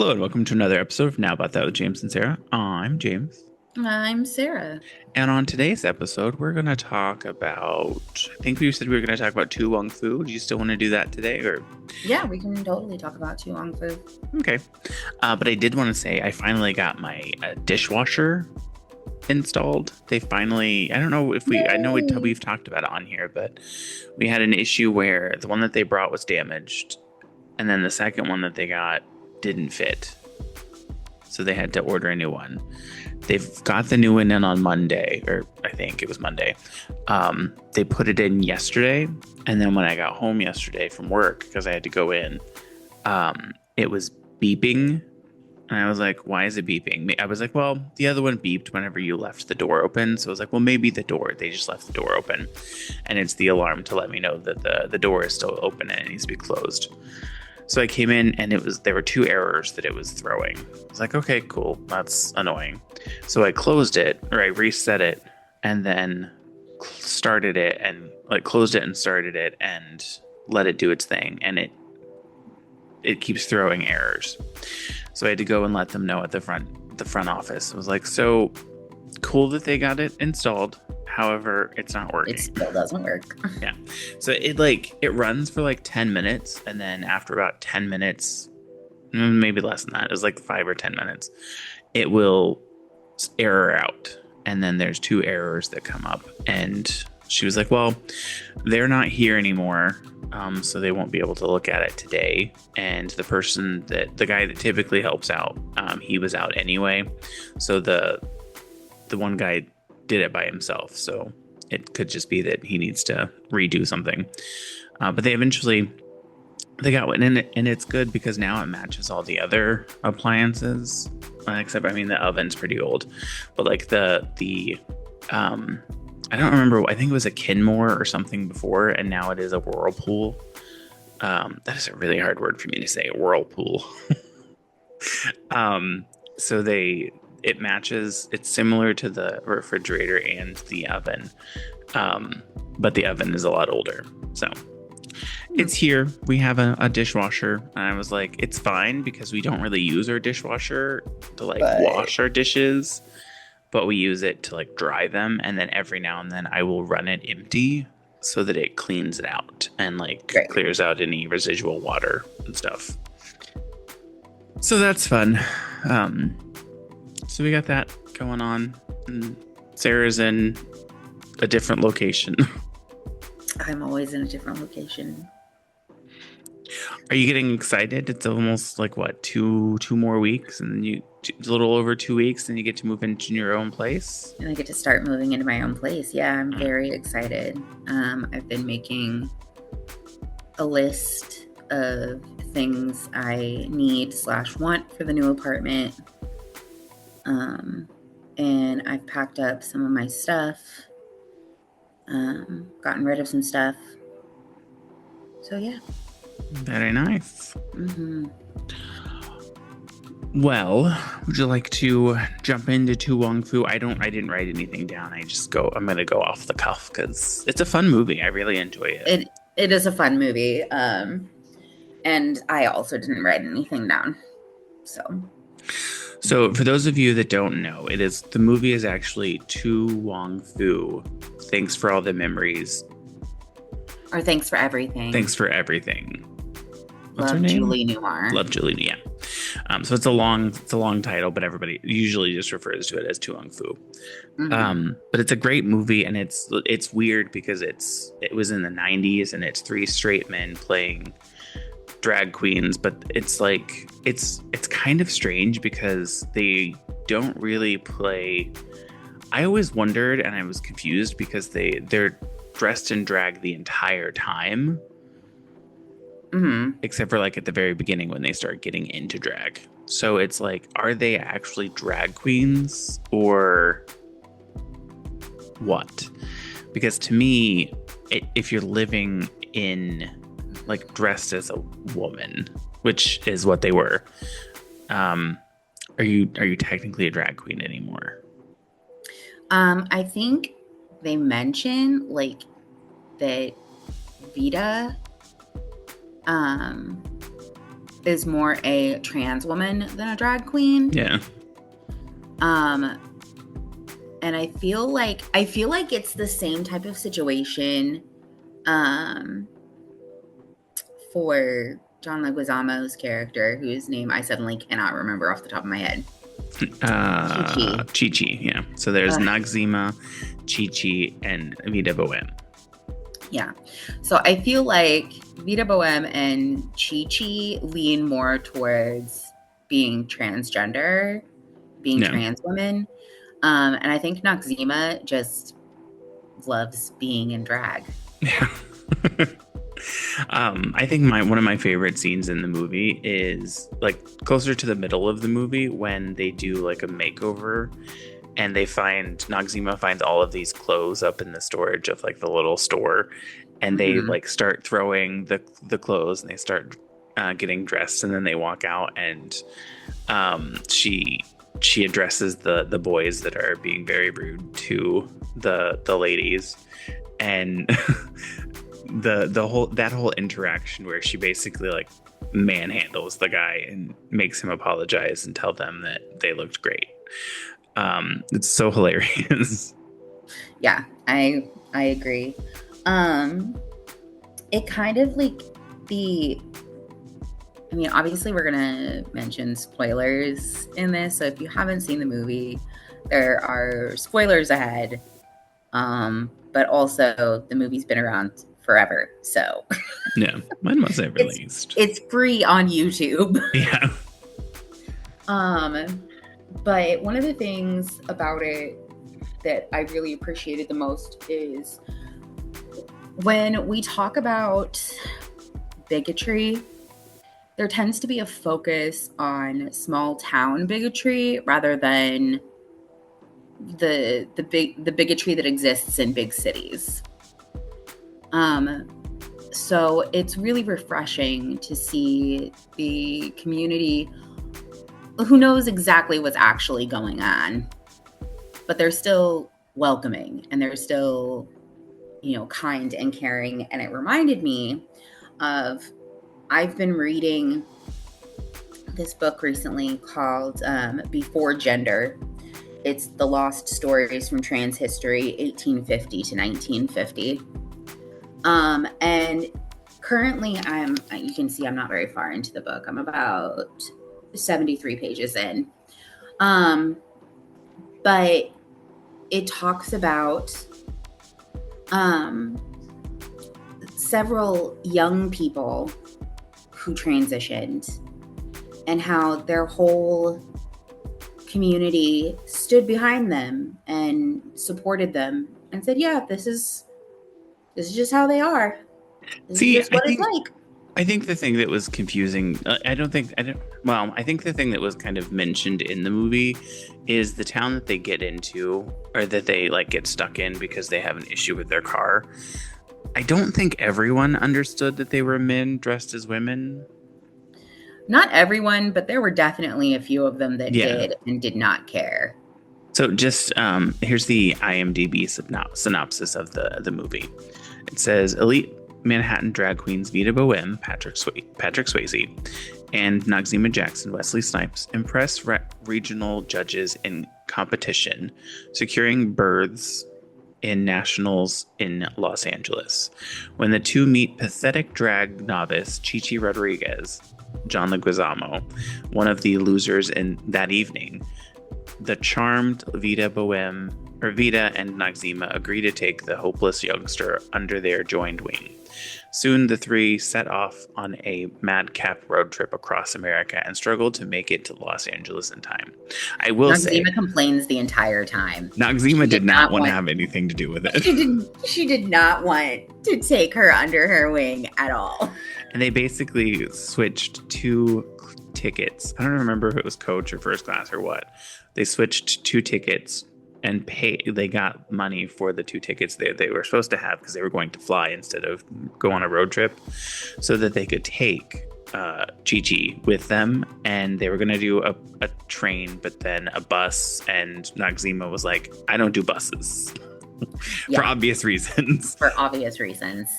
Hello and welcome to another episode of Now About That with James and Sarah. I'm James. I'm Sarah. And on today's episode, we're going to talk about, I think we said we were going to talk about Wong Foo. Do you still want to do that today? Or Yeah, we can totally talk about Wong Foo. Okay. But I did want to say I finally got my dishwasher installed. They finally, I don't know if we, I know we've talked about it on here, but we had an issue where the one that they brought was damaged. And then the second one that they got didn't fit. So they had to order a new one. They've got the new one in on Monday, or I think it was Monday. They put it in yesterday. And then when I got home yesterday from work, because I had to go in, it was beeping. And I was like, why is it beeping? I was like, well, the other one beeped whenever you left the door open. So I was like, well, maybe they just left the door open. And it's the alarm to let me know that the door is still open and it needs to be closed. So I came in and there were two errors that it was throwing. I was like, okay, cool. That's annoying. So I closed it, or I reset it, and then started it and closed it and started it and let it do its thing. And it keeps throwing errors. So I had to go and let them know at the front office. I was like, so cool that they got it installed. However, it's not working. It still doesn't work. Yeah. So it runs for 10 minutes. And then after about 10 minutes, maybe less than that, it was 5 or 10 minutes, it will error out. And then there's two errors that come up. And she was like, well, they're not here anymore. So they won't be able to look at it today. And the guy that typically helps out, he was out anyway. So the one guy did it by himself, so it could just be that he needs to redo something. But they got one in it, and it's good because now it matches all the other appliances. Except, the oven's pretty old, but the I don't remember. I think it was a Kenmore or something before, and now it is a Whirlpool. That is a really hard word for me to say. Whirlpool. So it matches. It's similar to the refrigerator and the oven, but the oven is a lot older. So it's here. We have a dishwasher, and I was like, it's fine because we don't really use our dishwasher to wash our dishes, but we use it to dry them, and then every now and then I will run it empty so that it cleans it out and clears out any residual water and stuff. So that's fun. So we got that going on, and Sarah's in a different location. I'm always in a different location. Are you getting excited? It's almost two more weeks, and then a little over 2 weeks, and you get to move into your own place. And I get to start moving into my own place. Yeah, I'm very excited. I've been making a list of things I need / want for the new apartment. And I've packed up some of my stuff, gotten rid of some stuff. So yeah. Very nice. Mm-hmm. Well, would you like to jump into Wong Foo? I didn't write anything down. I'm going to go off the cuff because it's a fun movie. I really enjoy it. It is a fun movie. And I also didn't write anything down. So for those of you that don't know, the movie is actually To Wong Foo. Thanks for all the memories. Or thanks for everything. Thanks for everything. What's Love her name? Julie Newmar. Love Julie, yeah. So it's a long title, but everybody usually just refers to it as To Wong Foo. Mm-hmm. But it's a great movie, and it's weird because it was in the 90s, and it's 3 straight men playing drag queens, but it's kind of strange because they don't really play. I always wondered, and I was confused because they're dressed in drag the entire time. Mm-hmm. Except for at the very beginning when they start getting into drag. So it's are they actually drag queens or what? Because to me, if you're living in dressed as a woman, which is what they were, are you technically a drag queen anymore? I think they mention that Vita is more a trans woman than a drag queen. Yeah. And I feel like it's the same type of situation for John Leguizamo's character, whose name I suddenly cannot remember off the top of my head. Chi-Chi, yeah. So there's Noxzema, Chi-Chi, and Vida Boheme. Yeah. So I feel like Vida Boheme and Chi-Chi lean more towards being transgender, being trans women. And I think Noxzema just loves being in drag. Yeah. I think one of my favorite scenes in the movie is like closer to the middle of the movie when they do like a makeover and Noxzema finds all of these clothes up in the storage of like the little store, and they like start throwing the clothes, and they start getting dressed, and then they walk out, and she addresses the boys that are being very rude to the ladies, and that whole interaction where she basically like manhandles the guy and makes him apologize and tell them that they looked great. It's so hilarious. Yeah, I agree. It kind of like obviously we're gonna mention spoilers in this, so if you haven't seen the movie, there are spoilers ahead. But also the movie's been around forever, so yeah, when was it released? It's free on YouTube. Yeah. But one of the things about it that I really appreciated the most is when we talk about bigotry, there tends to be a focus on small town bigotry rather than the bigotry that exists in big cities. So it's really refreshing to see the community who knows exactly what's actually going on, but they're still welcoming and they're still, kind and caring. And it reminded me of, I've been reading this book recently called Before Gender. It's The Lost Stories from Trans History, 1850 to 1950. And currently you can see I'm not very far into the book. I'm about 73 pages in. But it talks about several young people who transitioned and how their whole community stood behind them and supported them and said, yeah, this is just how they are. This is just what it's like. I think the thing that was confusing, I think the thing that was kind of mentioned in the movie is the town that they get into, or that they like get stuck in because they have an issue with their car. I don't think everyone understood that they were men dressed as women. Not everyone, but there were definitely a few of them that did and did not care. So just here's the IMDb synopsis of the movie. It says, elite Manhattan drag queens Vida Boheme, Patrick Swayze, and Noxzema Jackson, Wesley Snipes, impress regional judges in competition, securing berths in nationals in Los Angeles. When the two meet pathetic drag novice Chi-Chi Rodriguez, John Leguizamo, one of the losers in that evening, the charmed Vida and Noxzema agree to take the hopeless youngster under their joined wing. Soon the three set off on a madcap road trip across America and struggle to make it to Los Angeles in time. I will say, Noxzema complains the entire time. Noxzema did not want to have anything to do with it. She did not want to take her under her wing at all. And they basically switched two tickets. I don't remember if it was coach or first class or what. They switched two tickets and they got money for the two tickets they were supposed to have because they were going to fly instead of go on a road trip, so that they could take Chi-Chi with them, and they were going to do a train, but then a bus, and Noxzema was like, I don't do buses. for Yeah, obvious reasons. for obvious reasons.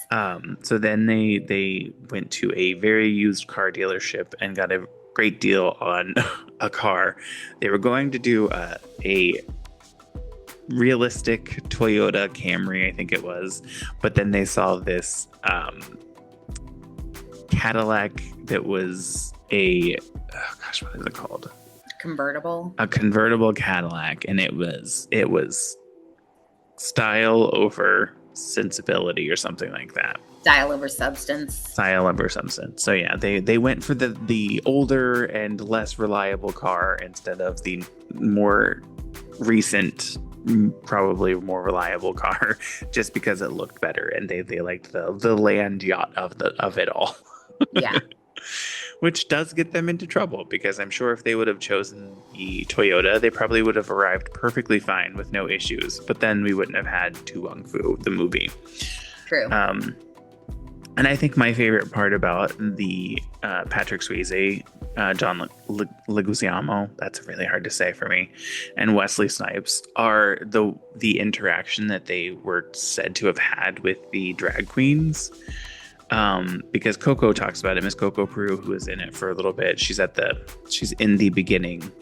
So then they went to a very used car dealership and got a great deal on a car. They were going to do a realistic Toyota Camry, I think it was, but then they saw this Cadillac that was oh gosh, what is it called? Convertible. A convertible Cadillac, and it was style over sensibility or something like that. Style over substance. Style over substance. So yeah, they went for the older and less reliable car instead of the more recent, probably more reliable car, just because it looked better and they liked the land yacht of it all. Yeah. Which does get them into trouble, because I'm sure if they would have chosen the Toyota, they probably would have arrived perfectly fine with no issues. But then we wouldn't have had To Wong Foo, the movie. True. And I think my favorite part about the Patrick Swayze, John Leguizamo, that's really hard to say for me, and Wesley Snipes are the interaction that they were said to have had with the drag queens. Because Coco talks about it. Miss Coco Peru, who is in it for a little bit, she's in the beginning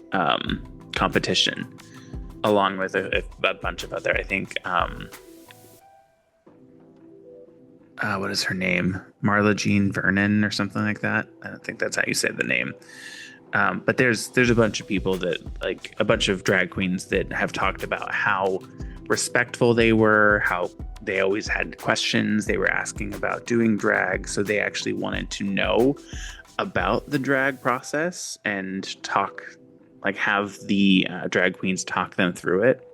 competition, along with a bunch of other, I think. What is her name? Marla Jean Vernon or something like that. I don't think that's how you say the name. But there's a bunch of people that, like, a bunch of drag queens that have talked about how respectful they were, how they always had questions. They were asking about doing drag, so they actually wanted to know about the drag process and have the drag queens talk them through it.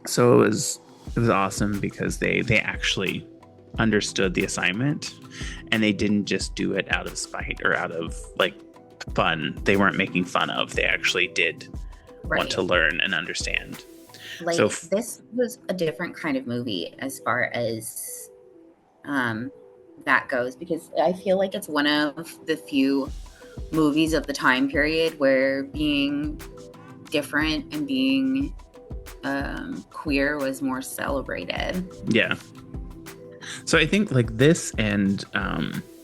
So it was awesome because they actually understood the assignment, and they didn't just do it out of spite or out of like fun. They weren't making fun of. They actually did want to learn and understand. Like, this was a different kind of movie as far as that goes, because I feel like it's one of the few movies of the time period where being different and being queer was more celebrated. Yeah. So I think like this, and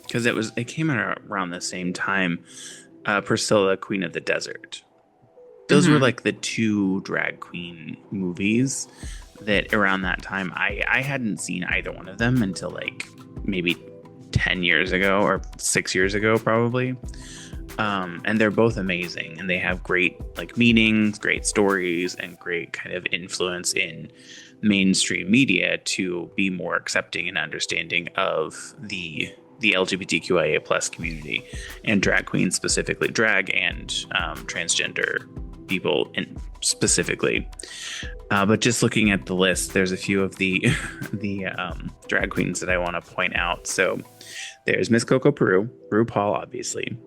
because it came out around the same time, Priscilla, Queen of the Desert. Those were like the two drag queen movies that around that time I hadn't seen either one of them until like maybe 10 years ago or 6 years ago, probably. And they're both amazing, and they have great like meanings, great stories, and great kind of influence in mainstream media to be more accepting and understanding of the LGBTQIA plus community and drag queens, specifically drag and transgender people specifically. But just looking at the list, there's a few of the drag queens that I want to point out. So there's Miss Coco Peru, RuPaul, obviously.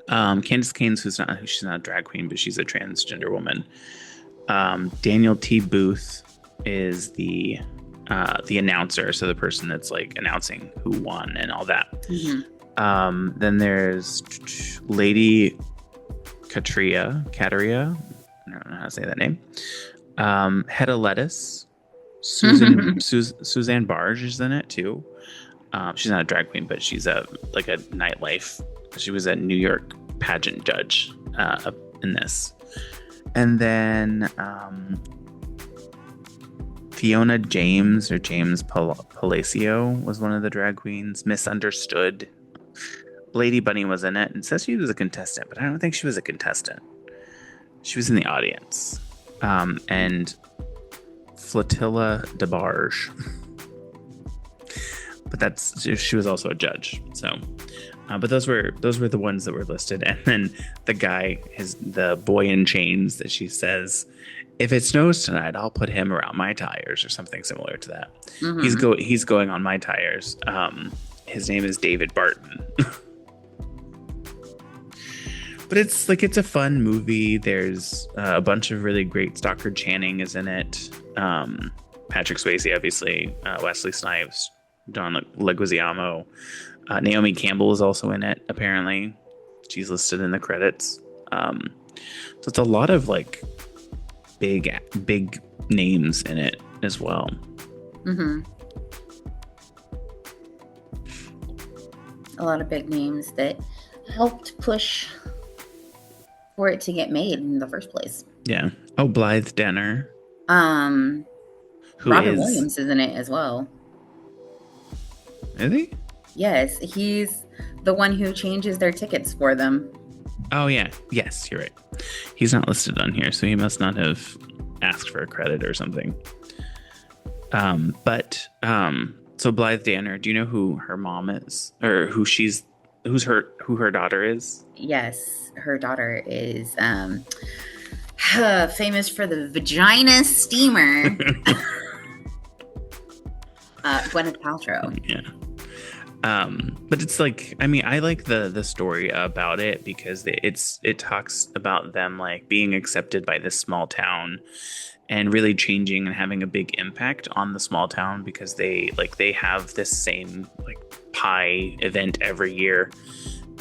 Candace Cain, she's not a drag queen, but she's a transgender woman. Daniel T. Booth is the announcer, so the person that's like announcing who won and all that. Then there's Lady Katria. I don't know how to say that name. Hedda Lettuce. Suzanne Barge is in it too. She's not a drag queen, but she's a nightlife. She was a New York pageant judge in this. And then Fiona James, or James Palacio, was one of the drag queens. Misunderstood. Lady Bunny was in it. It says she was a contestant, but I don't think she was a contestant. She was in the audience. And Flotilla DeBarge. But she was also a judge. So, but those were the ones that were listed. And then the boy in chains that she says, if it snows tonight, I'll put him around my tires, or something similar to that. He's going on my tires. His name is David Barton. But it's a fun movie. There's a bunch of really great. Stockard Channing is in it. Patrick Swayze, obviously. Wesley Snipes, John Leguizamo. Naomi Campbell is also in it, apparently. She's listed in the credits. So it's a lot of like big names in it as well. Mm-hmm. A lot of big names that helped push for it to get made in the first place. Yeah. Oh, Blythe Danner. Robin Who Williams is in it as well. Is he? Yes, he's the one who changes their tickets for them. Oh, yeah. Yes, you're right. He's not listed on here, so he must not have asked for a credit or something. So Blythe Danner, do you know who her mom is, or who her daughter is? Yes, her daughter is famous for the vagina steamer. Gwyneth Paltrow. Yeah. But it's like, I mean, I like the story about it because it talks about them like being accepted by this small town and really changing and having a big impact on the small town because they have this same like pie event every year,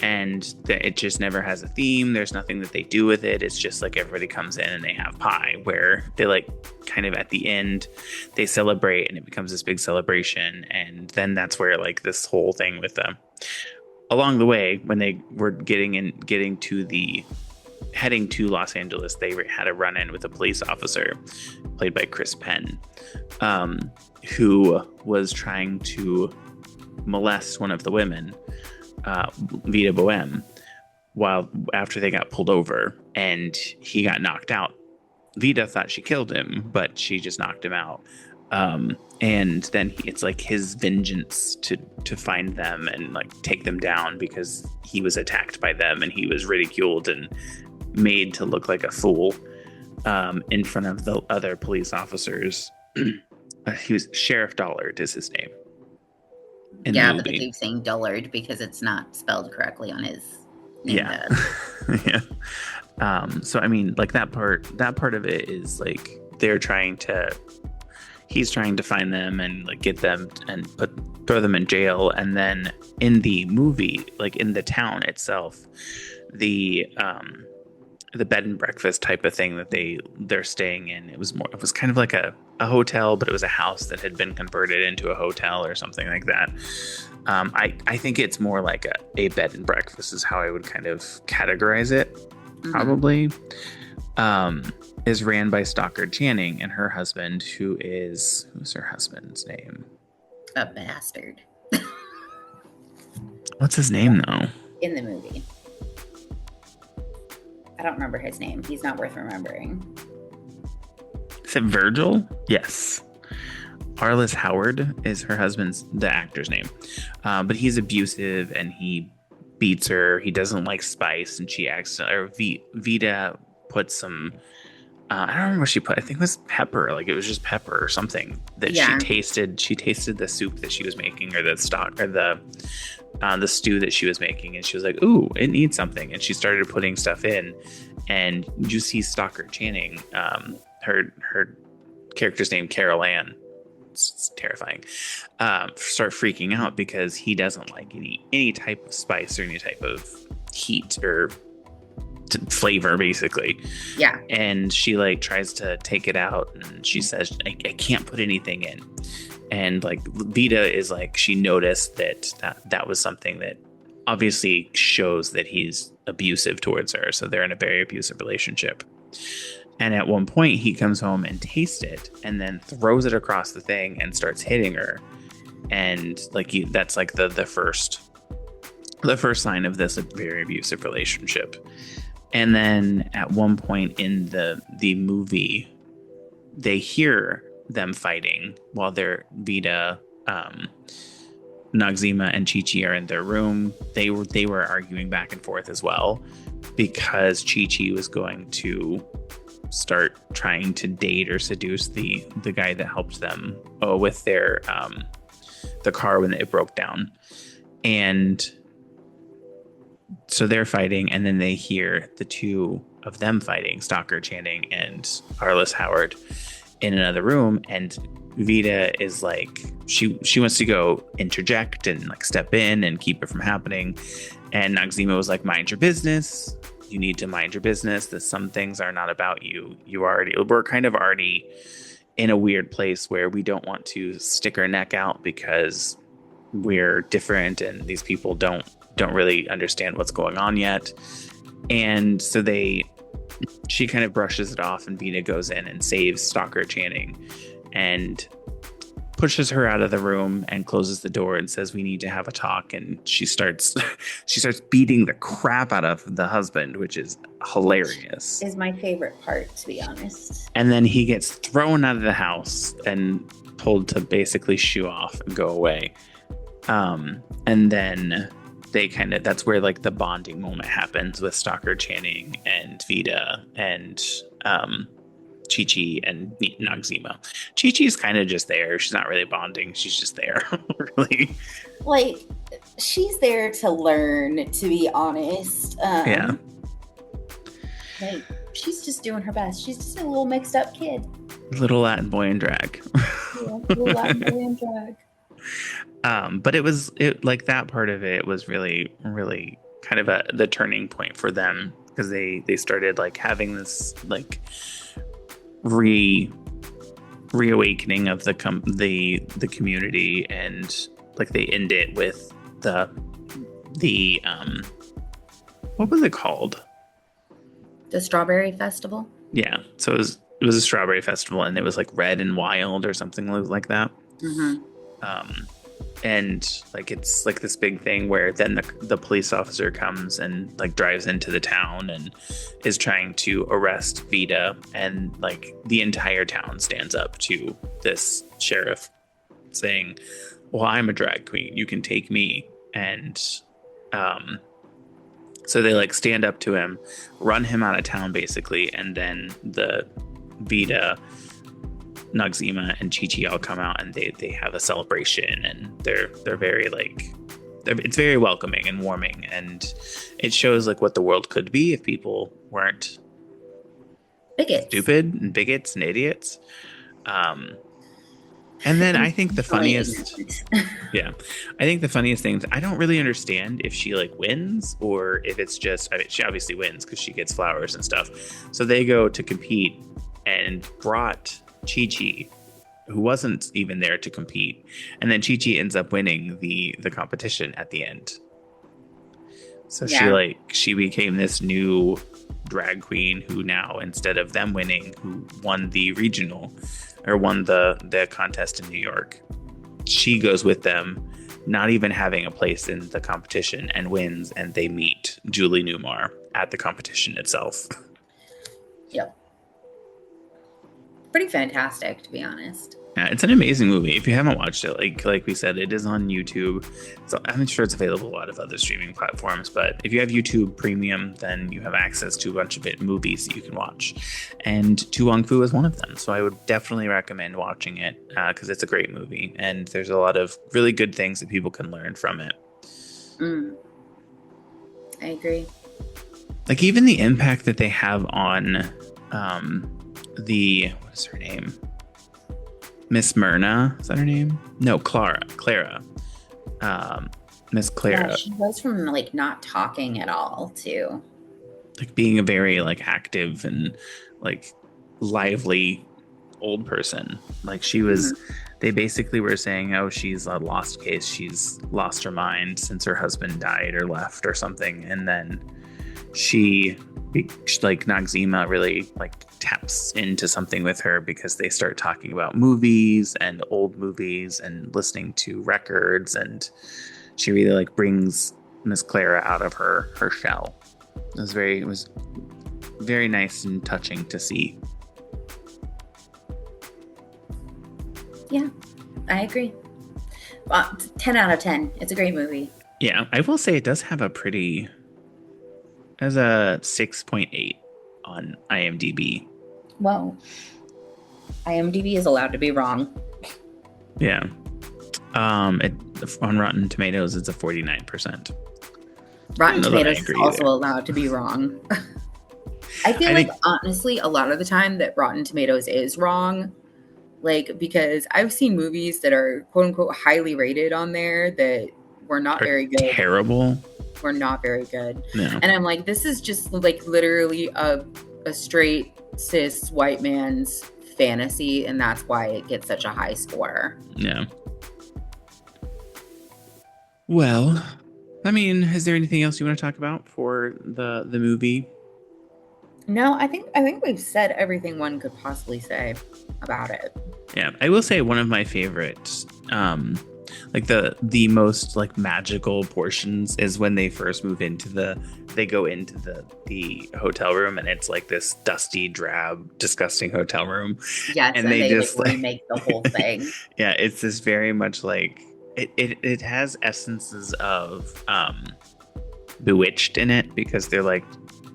and it just never has a theme. There's nothing that they do with it. It's just like everybody comes in and they have pie, where they like kind of at the end they celebrate and it becomes this big celebration. And then that's where like this whole thing with them along the way, when they were heading to Los Angeles, they had a run-in with a police officer played by Chris Penn, who was trying to molest one of the women, Vida Boheme, after they got pulled over, and he got knocked out. Vida thought she killed him, but she just knocked him out. And then it's like his vengeance to find them and like take them down because he was attacked by them and he was ridiculed and made to look like a fool in front of the other police officers. He was Sheriff Dollard is his name. Yeah, but they keep saying Dullard because it's not spelled correctly on his name. Yeah. Yeah. So I mean, like that part of it is like he's trying to find them and like get them and throw them in jail. And then in the movie, like in the town itself, the bed and breakfast type of thing that they're staying in, it was kind of like a hotel, but it was a house that had been converted into a hotel or something like that. I think it's more like a bed and breakfast is how I would kind of categorize it. Probably. Is ran by Stockard Channing and her husband, who's her husband's name? A bastard. What's his name though? In the movie. I don't remember his name. He's not worth remembering. Is it Virgil? Yes. Arliss Howard is her husband's, the actor's name. But he's abusive and he beats her. He doesn't like spice, and Vida put some, I don't remember what she put. I think it was pepper. Like it was just pepper or something that she tasted. She tasted the soup that she was making, or the stock, or the stew that she was making, and she was like, "Ooh, it needs something." And she started putting stuff in, and you see Stockard Channing, her character's name Carol Ann. It's terrifying. Start freaking out because he doesn't like any type of spice or any type of heat or flavor, basically. Yeah. And she like tries to take it out, and she says, I can't put anything in. And like Vida is like, she noticed that was something that obviously shows that he's abusive towards her. So they're in a very abusive relationship. And at one point he comes home and tastes it and then throws it across the thing and starts hitting her. And like that's like the first sign of this very abusive relationship. And then at one point in the movie, they hear them fighting while they're Vida, Noxzema and Chi-Chi are in their room. They were arguing back and forth as well because Chi-Chi was going to start trying to date or seduce the guy that helped them with their the car when it broke down. And so they're fighting, and then they hear the two of them fighting, Stockard Channing and Arliss Howard, in another room. And Vida is like, she wants to go interject and like step in and keep it from happening. And Noxzema was like, mind your business. you need to mind your business, that some things are not about you. We're kind of already in a weird place where we don't want to stick our neck out because we're different and these people don't really understand what's going on yet. And so she kind of brushes it off, and Vita goes in and saves Stalker Channing and pushes her out of the room and closes the door and says, we need to have a talk. And she starts beating the crap out of the husband, which is hilarious. Is my favorite part, to be honest. And then he gets thrown out of the house and told to basically shoo off and go away. And then that's where like the bonding moment happens with Stalker Channing and Vita and Chi-Chi and Noxzema. Chi-Chi's kind of just there. She's not really bonding. She's just there. Really. Like, she's there to learn, to be honest. Yeah. Like, she's just doing her best. She's just a little mixed up kid. Little Latin boy in drag. Yeah, little Latin boy in drag. But like that part of it was really, really kind of the turning point for them, because they started like having this like reawakening of the community, and like they end it with the what was it called? The Strawberry Festival. Yeah, so it was a strawberry festival, and it was like Red and Wild or something like that. Mm-hmm. And like it's like this big thing where then the police officer comes and like drives into the town and is trying to arrest Vita, and like the entire town stands up to this sheriff saying, well, I'm a drag queen, you can take me. And so they like stand up to him, run him out of town basically, and then the Vita, Noxzema, and Chi-Chi all come out, and they have a celebration, and they're very like it's very welcoming and warming, and it shows like what the world could be if people weren't stupid and bigots and idiots. And then I think the funniest I think the funniest things, I don't really understand if she like wins or if it's just, I mean, she obviously wins because she gets flowers and stuff, so they go to compete and brought Chi-Chi, who wasn't even there to compete, and then Chi-Chi ends up winning the competition at the end. So she became this new drag queen who now, instead of them winning, who won the regional or won the contest in New York, she goes with them, not even having a place in the competition, and wins, and they meet Julie Newmar at the competition itself. Yep. Pretty fantastic, to be honest. Yeah, it's an amazing movie. If you haven't watched it, like we said, it is on YouTube. So I'm sure it's available on a lot of other streaming platforms. But if you have YouTube Premium, then you have access to a bunch of movies that you can watch. And To Wong Foo is one of them. So I would definitely recommend watching it because it's a great movie. And there's a lot of really good things that people can learn from it. I agree. Like even the impact that they have on what is her name? Miss Myrna, is that her name? No, Clara. Miss Clara. Yeah, she goes from like not talking at all to like being a very like active and like lively old person. Like she was, they basically were saying, oh, she's a lost case. She's lost her mind since her husband died or left or something. And then she like Noxzema really like taps into something with her because they start talking about movies and old movies and listening to records, and she really like brings Miss Clara out of her shell. It was very nice and touching to see. Yeah, I agree. 10 out of 10. It's a great movie. Yeah, I will say it does have a 6.8 on IMDb. Whoa. IMDb is allowed to be wrong. Yeah. On Rotten Tomatoes, it's a 49%. Rotten Tomatoes is also allowed to be wrong. I think honestly, a lot of the time that Rotten Tomatoes is wrong, like because I've seen movies that are quote unquote highly rated on there that were not very good. Terrible. were not very good. No. And I'm like, this is just like literally a straight cis white man's fantasy, and that's why it gets such a high score. Yeah. Well, I mean, is there anything else you want to talk about for the movie? No, I think we've said everything one could possibly say about it. Yeah, I will say one of my favorites, like the most like magical portions is when they first move into they go into the hotel room, and it's like this dusty, drab, disgusting hotel room. Yes, and they just like remake the whole thing. Yeah, it's this very much like it has essences of Bewitched in it, because they're like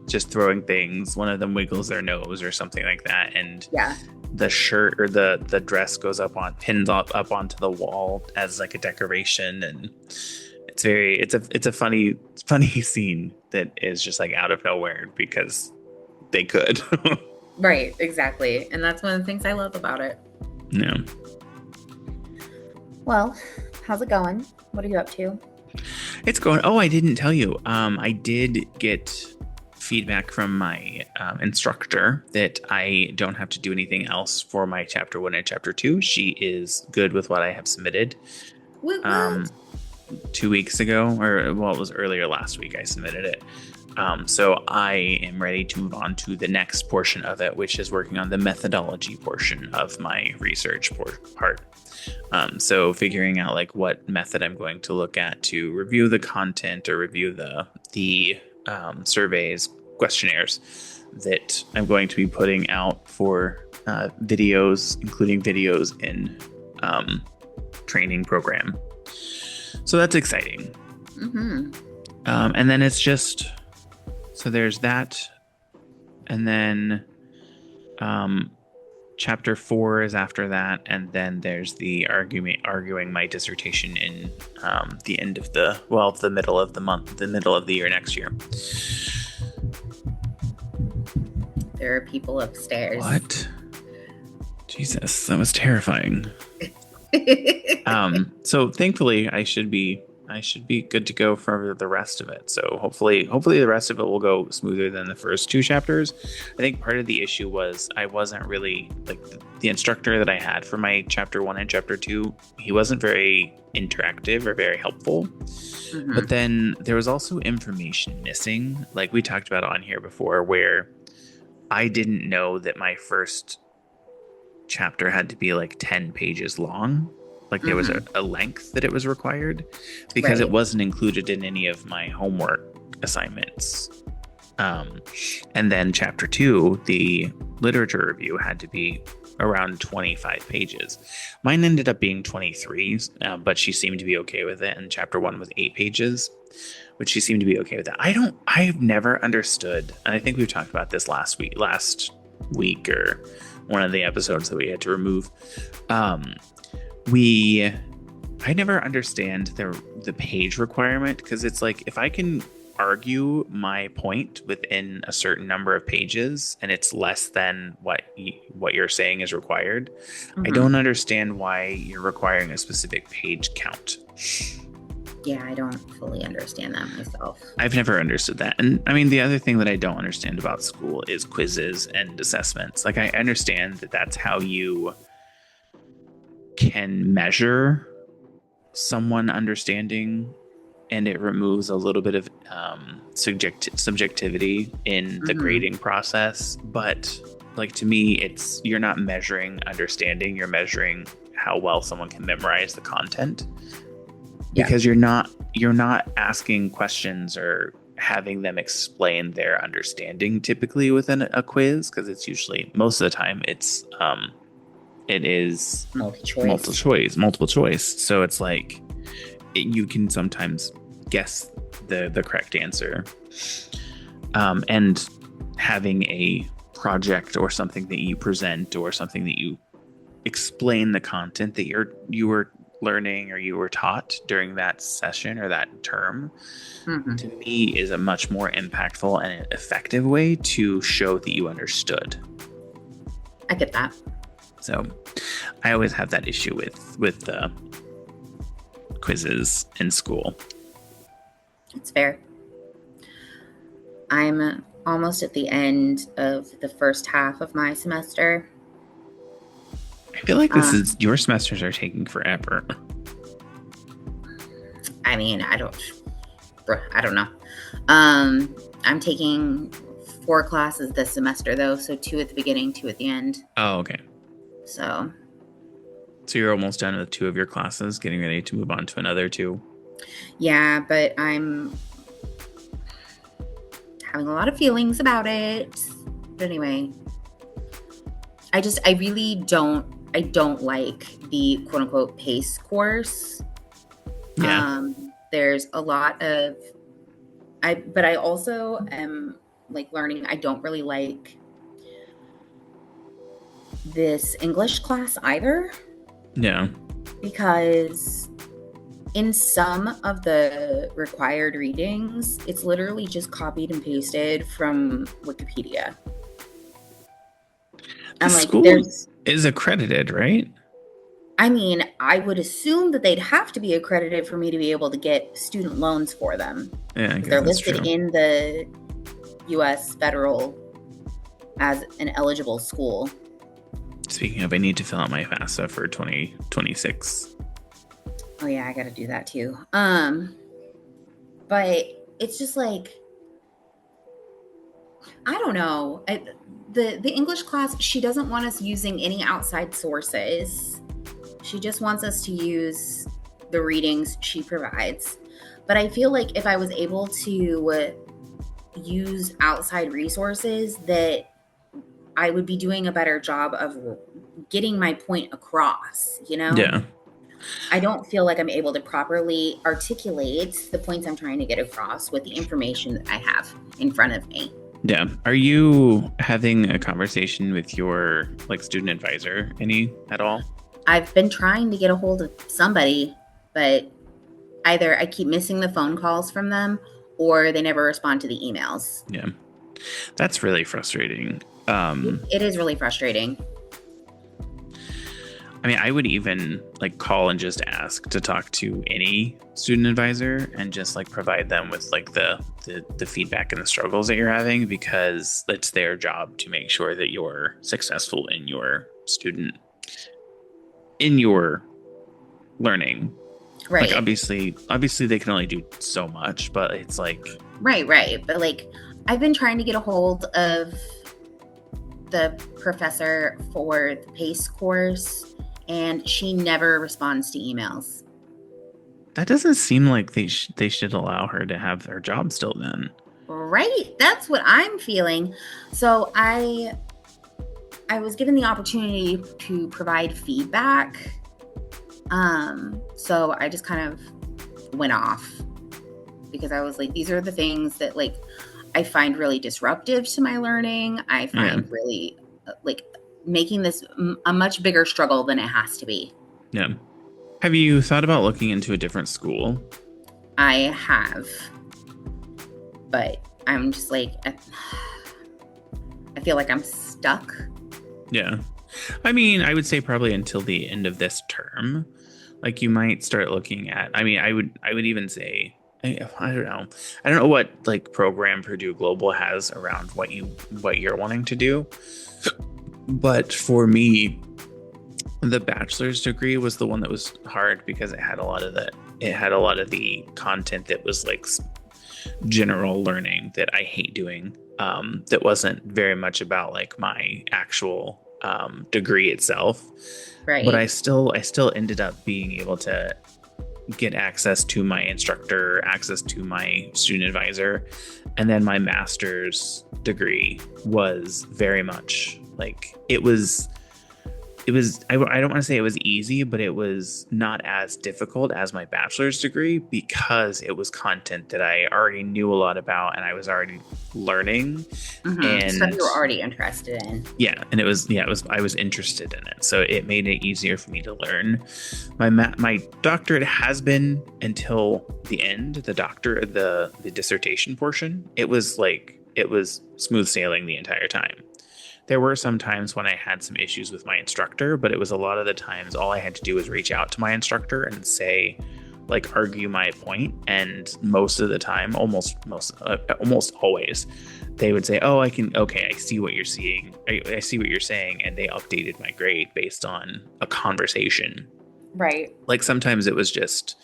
just throwing things. One of them wiggles their nose or something like that, and yeah, the shirt or the dress goes pins up onto the wall as like a decoration, and it's a funny scene that is just like out of nowhere because they could. right, exactly, and that's one of the things I love about it. Yeah. Well, how's it going? What are you up to? It's going. Oh, I didn't tell you. I did get feedback from my instructor that I don't have to do anything else for my chapter 1 and chapter 2. She is good with what I have submitted. What? 2 weeks ago, or well, it was earlier last week I submitted it. So I am ready to move on to the next portion of it, which is working on the methodology portion of my research part. So figuring out like what method I'm going to look at to review the content or review the surveys, questionnaires that I'm going to be putting out for videos, including videos in training program. So that's exciting. Mm-hmm. And then it's just, so there's that. And then chapter 4 is after that. And then there's the arguing my dissertation in the end of the middle of the month, the middle of the year next year. There are people upstairs. What? Jesus, that was terrifying. So thankfully I should be good to go for the rest of it. So hopefully the rest of it will go smoother than the first 2 chapters. I think part of the issue was I wasn't really like the instructor that I had for my chapter 1 and chapter 2. He wasn't very interactive or very helpful. Mm-hmm. But then there was also information missing. Like we talked about on here before, where I didn't know that my first chapter had to be like 10 pages long. Like there was a length that it was required, because it wasn't included in any of my homework assignments. And then chapter 2, the literature review, had to be around 25 pages. Mine ended up being 23, but she seemed to be okay with it. And chapter 1 was 8 pages, which she seemed to be okay with that. I've never understood, and I think we've talked about this last week or one of the episodes that we had to remove. I never understand the page requirement, because it's like, if I can argue my point within a certain number of pages and it's less than what you're saying is required, I don't understand why you're requiring a specific page count. Yeah, I don't fully understand that myself. I've never understood that. And I mean, the other thing that I don't understand about school is quizzes and assessments. Like, I understand that that's how you can measure someone understanding, and it removes a little bit of subjectivity in the grading process. But like, to me, you're not measuring understanding, you're measuring how well someone can memorize the content. Because you're not asking questions or having them explain their understanding typically within a quiz, because it's usually, most of the time, it is multiple choice. So it's like you can sometimes guess the correct answer. And having a project or something that you present or something that you explain the content that you were learning or you were taught during that session or that term, to me is a much more impactful and effective way to show that you understood. I get that. So I always have that issue with the quizzes in school. It's fair. I'm almost at the end of the first half of my semester. I feel like this is Um, your semesters are taking forever. I mean, I don't know. Um, I'm taking 4 classes this semester though, so 2 at the beginning, 2 at the end. Oh, okay. So So you're almost done with 2 of your classes, getting ready to move on to another 2. yeah, but I'm having a lot of feelings about it. But anyway, I really don't like the quote unquote PACE course. Yeah. There's a lot of but I also am like learning I don't really like this English class either, Yeah. because in some of the required readings, it's literally just copied and pasted from Wikipedia. The I'm like, school is accredited, right? I mean, I would assume that they'd have to be accredited for me to be able to get student loans for them, Yeah, I because guess they're that's listed true. in the US federal as an eligible school. Speaking of, I need to fill out my FAFSA for 2026. Oh yeah, I got to do that too. But it's just like I don't know. The English class, she doesn't want us using any outside sources. She just wants us to use the readings she provides. But I feel like if I was able to use outside resources, that I would be doing a better job of getting my point across, you know? Yeah. I don't feel like I'm able to properly articulate the points I'm trying to get across with the information that I have in front of me. Yeah. Are you having a conversation with your like student advisor any at all? I've been trying to get a hold of somebody, but either I keep missing the phone calls from them or they never respond to the emails. Yeah. That's really frustrating. It is really frustrating. I mean, I would even like call and just ask to talk to any student advisor and just like provide them with like the feedback and the struggles that you're having, because it's their job to make sure that you're successful in your learning. Right. Like obviously they can only do so much, but it's like Right. But like, I've been trying to get a hold of the professor for the PACE course, and she never responds to emails. that doesn't seem like they should allow her to have her job still then. Right. That's what I'm feeling. So I was given the opportunity to provide feedback. So I just kind of went off because I was like, these are the things that like I find really disruptive to my learning. I find really like making this a much bigger struggle than it has to be. Yeah. Have you thought about looking into a different school? I have, but I'm just like, I feel like I'm stuck. Yeah. I mean, I would say probably until the end of this term. Like you might start looking at, I mean, I would even say, I don't know. I don't know what like program Purdue Global has around what you're wanting to do. But for me, the bachelor's degree was the one that was hard because it had a lot of the content that was like general learning that I hate doing. That wasn't very much about like my actual degree itself. Right. But I still ended up being able to get access to my instructor, access to my student advisor, and then my master's degree was very much like it was I don't want to say it was easy, but it was not as difficult as my bachelor's degree because it was content that I already knew a lot about and I was already learning. And stuff you were already interested in. Yeah, and I was interested in it. So it made it easier for me to learn. My doctorate has been until the end, the dissertation portion. It was smooth sailing the entire time. There were some times when I had some issues with my instructor, but it was a lot of the times all I had to do was reach out to my instructor and say, like argue my point, and most of the time, almost always, they would say, "Oh, I see what you're seeing. I see what you're saying," and they updated my grade based on a conversation. Right. Like sometimes it was just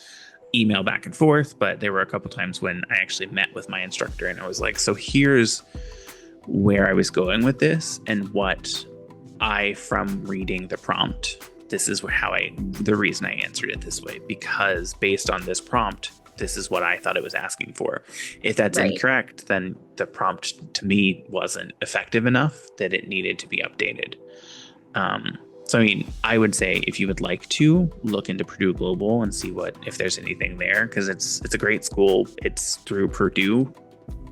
email back and forth, but there were a couple times when I actually met with my instructor and I was like, "So here's where I was going with this, and what from reading the prompt, this is the reason I answered it this way, because based on this prompt, this is what I thought it was asking for. If that's Right. incorrect, then the prompt to me wasn't effective enough that it needed to be updated." So, I mean, I would say if you would like to look into Purdue Global and see if there's anything there, because it's a great school. It's through Purdue.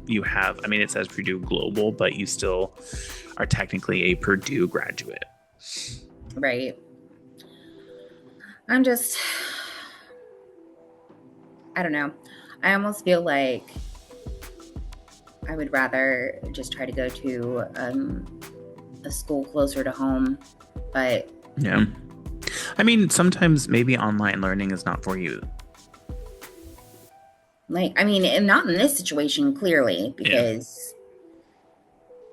It says Purdue Global, but you still are technically a Purdue graduate. Right. I don't know. I almost feel like I would rather just try to go to a school closer to home, but yeah. I mean, sometimes maybe online learning is not for you. And not in this situation, clearly, because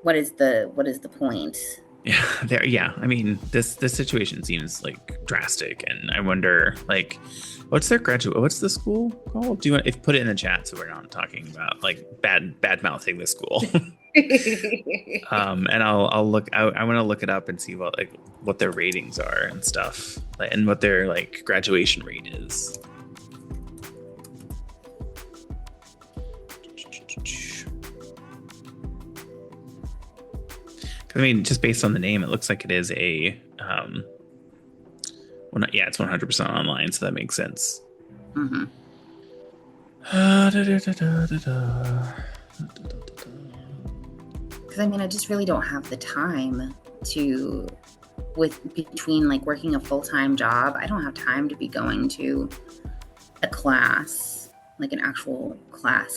what is the point? Yeah. I mean, this situation seems like drastic, and I wonder, like, what's the school called? Do you want put it in the chat so we're not talking about like bad mouthing the school? And I'll look. I want to look it up and see what their ratings are and stuff, and what their like graduation rate is. I mean, just based on the name, it looks like it is it's 100% online, so that makes sense. Mm-hmm. Because I just really don't have the time between like working a full-time job. I don't have time to be going to a class, like an actual class.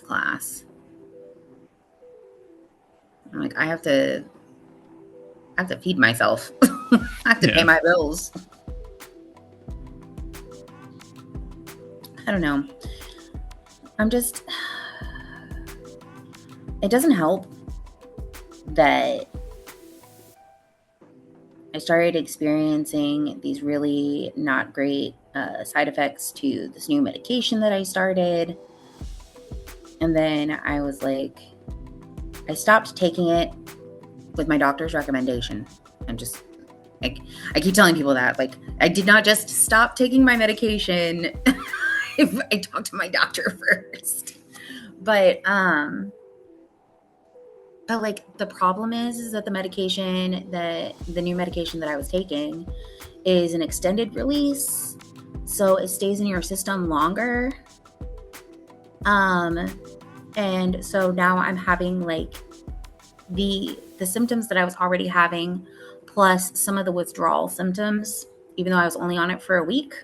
Like I have to feed myself. I have to pay my bills. I don't know. It doesn't help that I started experiencing these really not great side effects to this new medication that I started. And then I was like, I stopped taking it with my doctor's recommendation. I keep telling people that, like, I did not just stop taking my medication. I talked to my doctor first. But like the problem is that the new medication that I was taking is an extended release, so it stays in your system longer. And so now I'm having like the symptoms that I was already having, plus some of the withdrawal symptoms, even though I was only on it for a week,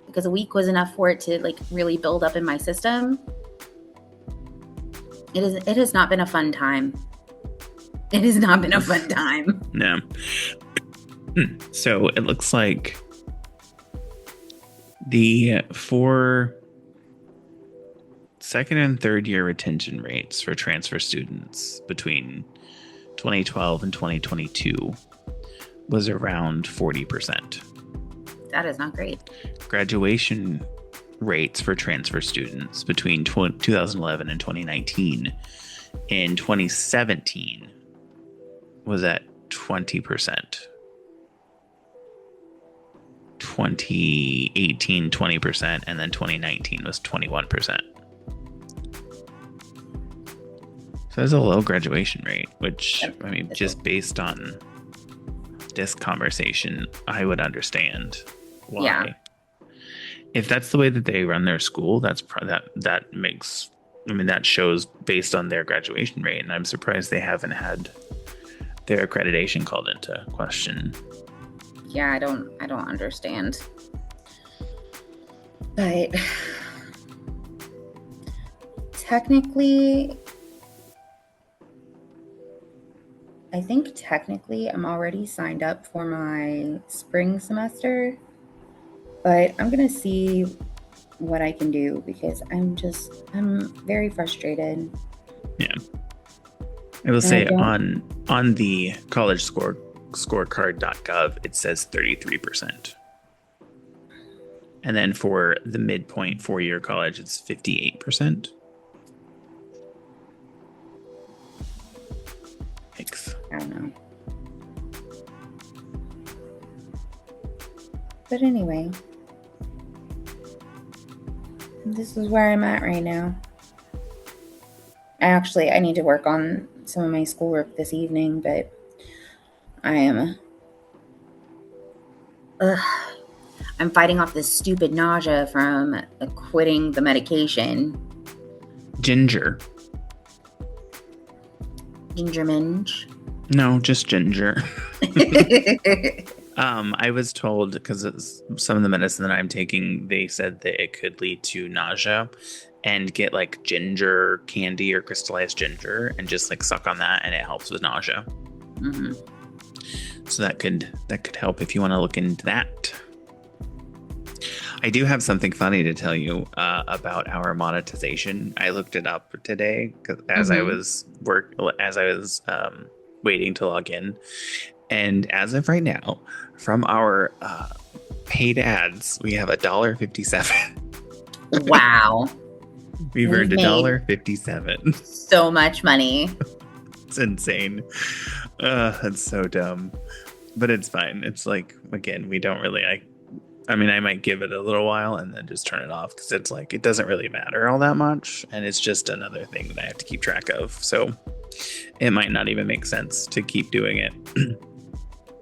because a week was enough for it to like really build up in my system. It has not been a fun time. It has not been a fun time. No. So it looks like the 4 second and third year retention rates for transfer students between 2012 and 2022 was around 40%. That is not great. Graduation rates for transfer students between 2011 and 2019 in 2017 was at 20%. 2018 20%, and then 2019 was 21%. So there's a low graduation rate, which, I mean, just based on this conversation, I would understand why. Yeah. If that's the way that they run their school, that shows based on their graduation rate, and I'm surprised they haven't had their accreditation called into question. Yeah, I don't understand. But technically, I'm already signed up for my spring semester, but I'm going to see what I can do because I'm very frustrated. Yeah. I will And say on the college scorecard.gov, it says 33%. And then for the midpoint 4-year college, it's 58%. Yikes. I don't know. But anyway, this is where I'm at right now. I need to work on some of my schoolwork this evening, but I'm fighting off this stupid nausea from quitting the medication. Ginger. Ginger minge. No, just ginger. I was told, because some of the medicine that I'm taking, they said that it could lead to nausea, and get like ginger candy or crystallized ginger and just like suck on that, and it helps with nausea. Mm-hmm. So that could help if you want to look into that. I do have something funny to tell you about our monetization. I looked it up today as I was waiting to log in, and as of right now, from our paid ads, we have $1.57. Wow. We've earned $1.57. So much money. It's insane. That's so dumb, but it's fine. It's like, again, we don't really. I mean, I might give it a little while and then just turn it off because it's like it doesn't really matter all that much, and it's just another thing that I have to keep track of. So it might not even make sense to keep doing it.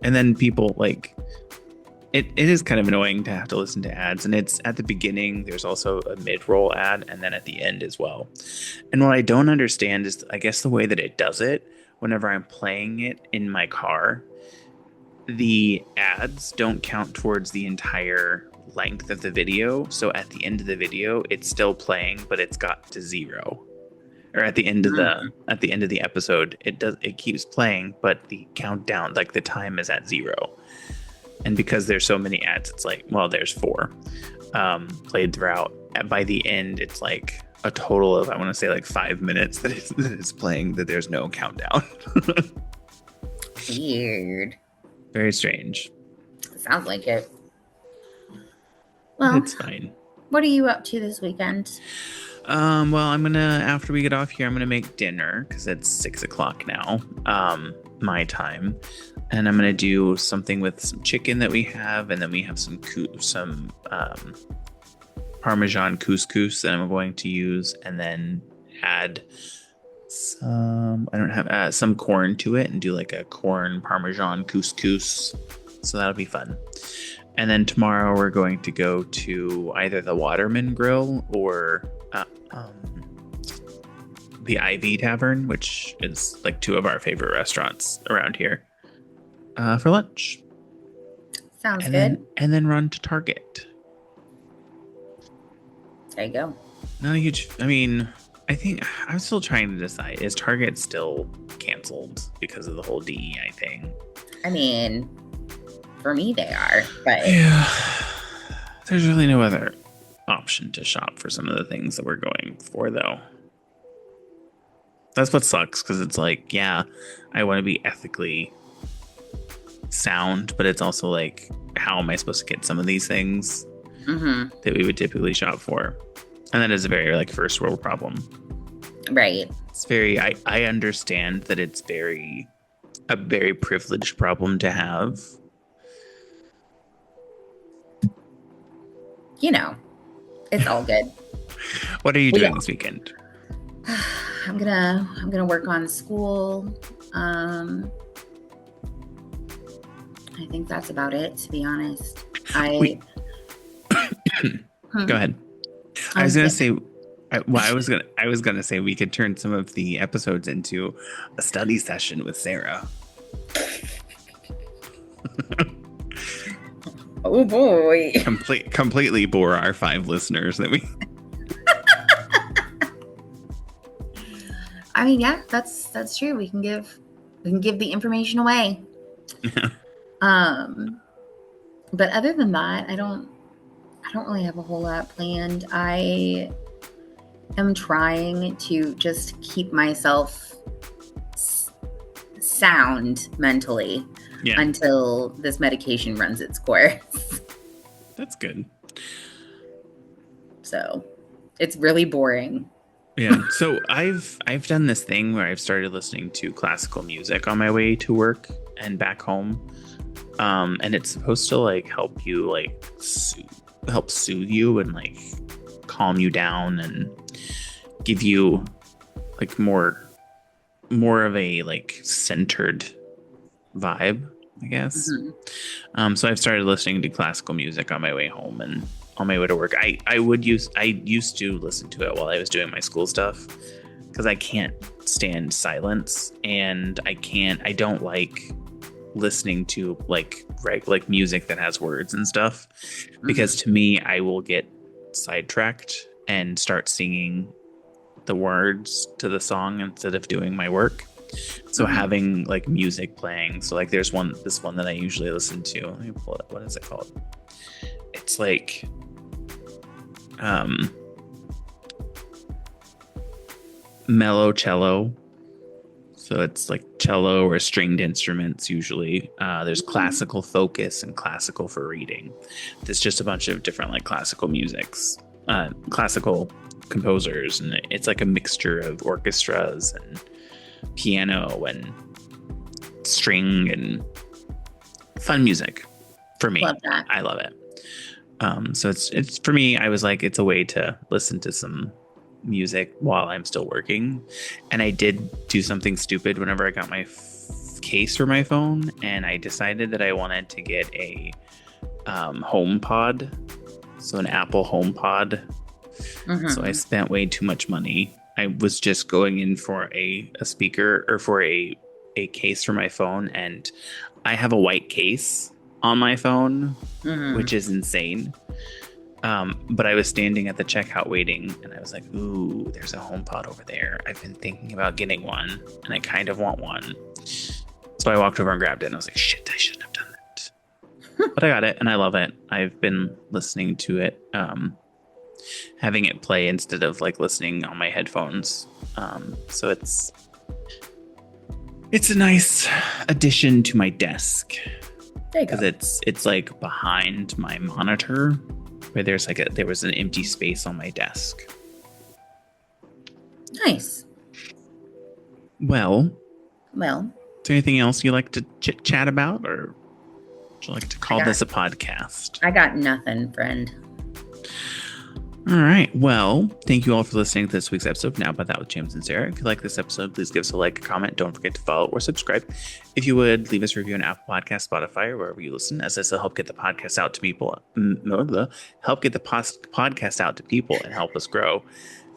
And then people like it is kind of annoying to have to listen to ads, and it's at the beginning. There's also a mid-roll ad, and then at the end as well. And what I don't understand is, I guess, the way that it does it. Whenever I'm playing it in my car, the ads don't count towards the entire length of the video. So at the end of the video, it's still playing, but it's got to 0. Or at the end of the episode, it keeps playing, but the countdown, like the time, is at 0. And because there's so many ads, it's like, well, there's 4 played throughout. By the end, it's like a total of, I want to say, like 5 minutes that it's playing, that there's no countdown. Weird. Very strange. Sounds like it. Well, it's fine. What are you up to this weekend? Well, I'm gonna, after we get off here, I'm gonna make dinner because it's 6 o'clock now, my time, and I'm gonna do something with some chicken that we have, and then we have some Parmesan couscous that I'm going to use, and then add some corn to it and do like a corn Parmesan couscous. So that'll be fun. And then tomorrow we're going to go to either the Waterman Grill or the Ivy Tavern, which is like 2 of our favorite restaurants around here, for lunch. Sounds good. And then run to Target. There you go. Not a huge. I mean, I think I'm still trying to decide, is Target still canceled because of the whole DEI thing? I mean, for me they are, but yeah, there's really no other option to shop for some of the things that we're going for, though. That's what sucks, because it's like, yeah, I want to be ethically sound, but it's also like, how am I supposed to get some of these things that we would typically shop for? And that is a very like first world problem. Right. It's very, I understand that it's a very privileged problem to have. You know, it's all good. What are you doing this weekend? I'm gonna work on school. I think that's about it, to be honest. Go ahead. I was gonna say we could turn some of the episodes into a study session with Sarah. Oh boy! Completely bore our 5 listeners that we. I mean, yeah, that's true. We can give the information away. Yeah. But other than that, I don't I don't really have a whole lot planned. I am trying to just keep myself sound mentally until this medication runs its course. That's good. So it's really boring. Yeah. So I've done this thing where I've started listening to classical music on my way to work and back home. And it's supposed to like help you like help soothe you and like calm you down and give you like more of a like centered vibe, I guess. Mm-hmm. So I've started listening to classical music on my way home and on my way to work. I used to listen to it while I was doing my school stuff because I can't stand silence, and I don't like listening to like music that has words and stuff, because to me I will get sidetracked and start singing the words to the song instead of doing my work. So having like music playing, so like there's this one that I usually listen to. Let me pull it up. What is it called? It's like mellow cello. So it's like cello or stringed instruments usually. There's classical focus and classical for reading. There's just a bunch of different like classical classical composers, and it's like a mixture of orchestras and piano and string and fun music for me. Love that. I love it. So it's for me, I was like, it's a way to listen to some music while I'm still working. And I did do something stupid whenever I got my case for my phone, and I decided that I wanted to get a HomePod, so an Apple HomePod. So I spent way too much money. I was just going in for a speaker or for a case for my phone, and I have a white case on my phone, which is insane. But I was standing at the checkout waiting, and I was like, ooh, there's a HomePod over there. I've been thinking about getting one, and I kind of want one. So I walked over and grabbed it, and I was like, shit, I shouldn't have done that. But I got it, and I love it. I've been listening to it, having it play instead of like listening on my headphones. So it's a nice addition to my desk. There you go. Because it's like behind my monitor, where there was an empty space on my desk. Nice. Well, is there anything else you like to chit chat about, or would you like to call this a podcast? I got nothing, friend. All right. Well, thank you all for listening to this week's episode of Now About That with James and Sarah. If you like this episode, please give us a like, a comment. Don't forget to follow or subscribe. If you would, leave us a review on Apple Podcasts, Spotify, or wherever you listen, as this will help get the podcast out to people. Help get the podcast out to people and help us grow.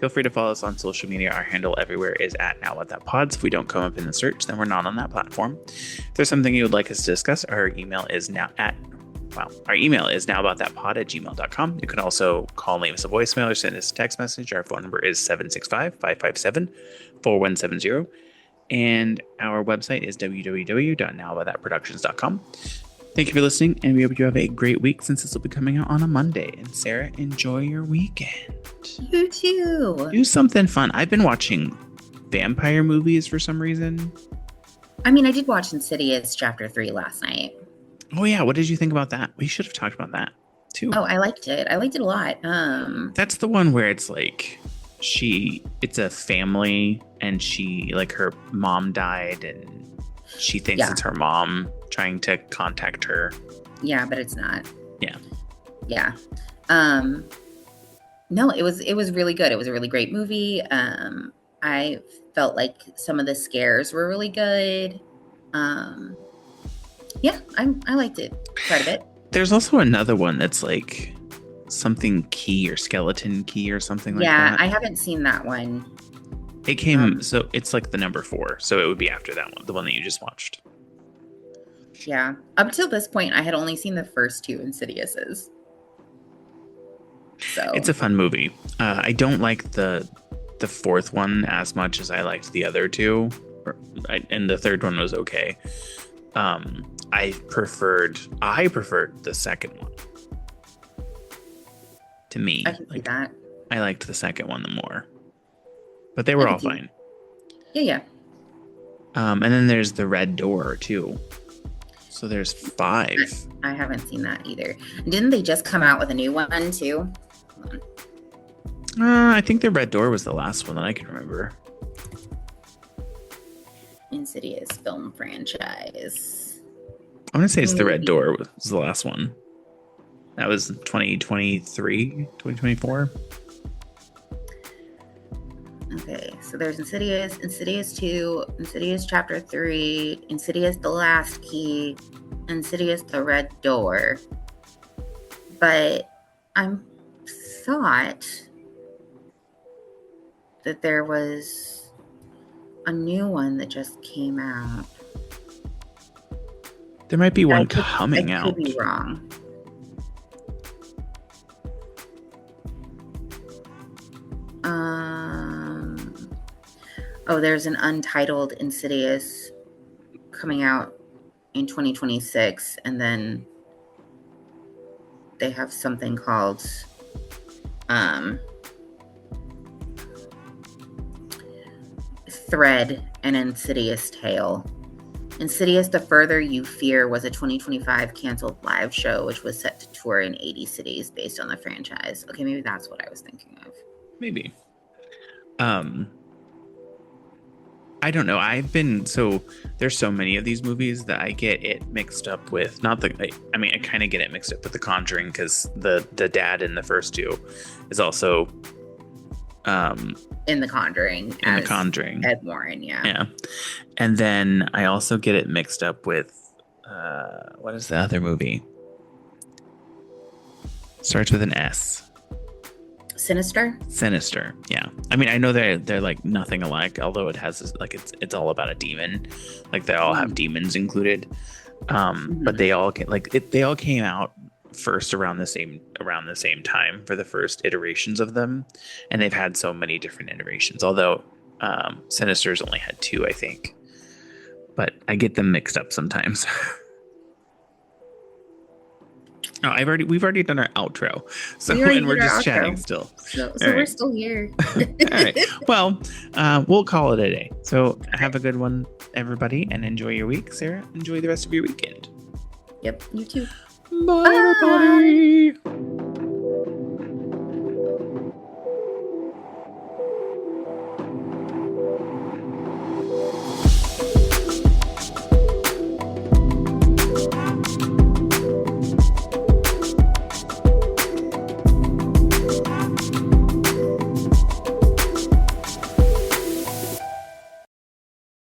Feel free to follow us on social media. Our handle everywhere is at Now About That Pods. If we don't come up in the search, then we're not on that platform. If there's something you would like us to discuss, our email is nowaboutthatpod@gmail.com. You can also call, leave us a voicemail, or send us a text message. Our phone number is 765-557-4170. And our website is www.nowaboutthatproductions.com. Thank you for listening, and we hope you have a great week, since this will be coming out on a Monday. And Sarah, enjoy your weekend. You too. Do something fun. I've been watching vampire movies for some reason. I mean, I did watch Insidious Chapter 3 last night. Oh yeah, what did you think about that? We should have talked about that too. Oh, I liked it. I liked it a lot. That's the one where it's like it's a family, and her mom died, and she thinks it's her mom trying to contact her. Yeah, but it's not. Yeah. Yeah. No, it was really good. It was a really great movie. I felt like some of the scares were really good. Yeah, I liked it quite a bit. There's also another one that's like something key or skeleton key or something like that. Yeah, I haven't seen that one. It came, so it's like the number 4. So it would be after that one, the one that you just watched. Yeah. Up till this point, I had only seen the first 2 Insidiouses. So it's a fun movie. I don't like the 4th one as much as I liked the other 2. And the 3rd one was okay. I preferred the second one. to me. I can see that. I liked the second one the more. But they I were all could see. fine. Yeah. And then there's the Red Door too. So there's 5. I haven't seen that either. Didn't they just come out with a new one too? Hold on. I think the Red Door was the last one that I can remember. Insidious film franchise. I want to say it's the Red Door was the last one. That was 2023, 2024. Okay, so there's Insidious, Insidious 2, Insidious Chapter 3, Insidious The Last Key, Insidious The Red Door. But I thought that there was a new one that just came out. There might be one coming out. I could be wrong. There's an untitled Insidious coming out in 2026, and then they have something called Thread, an Insidious Tale. Insidious The Further You Fear was a 2025 canceled live show which was set to tour in 80 cities based on the franchise. Okay, maybe that's what I was thinking of. Maybe. I don't know. There's so many of these movies that I get it mixed up with. I kind of get it mixed up with The Conjuring because the dad in the first 2 is also in The Conjuring. Ed Warren, yeah. Yeah. And then I also get it mixed up with what is the other movie? Starts with an S. Sinister, yeah. I mean, I know they're like nothing alike, although it has this, like it's all about a demon. Like they all have demons included. But they all they all came out first around the same time for the first iterations of them, and they've had so many different iterations. Although Sinister's only had 2, I think. But I get them mixed up sometimes. Oh, we've already done our outro, so and we're just chatting still. So we're still here. All right. Well, we'll call it a day. So have a good one, everybody, and enjoy your week. Sarah, enjoy the rest of your weekend. Yep, you too. Bye, everybody.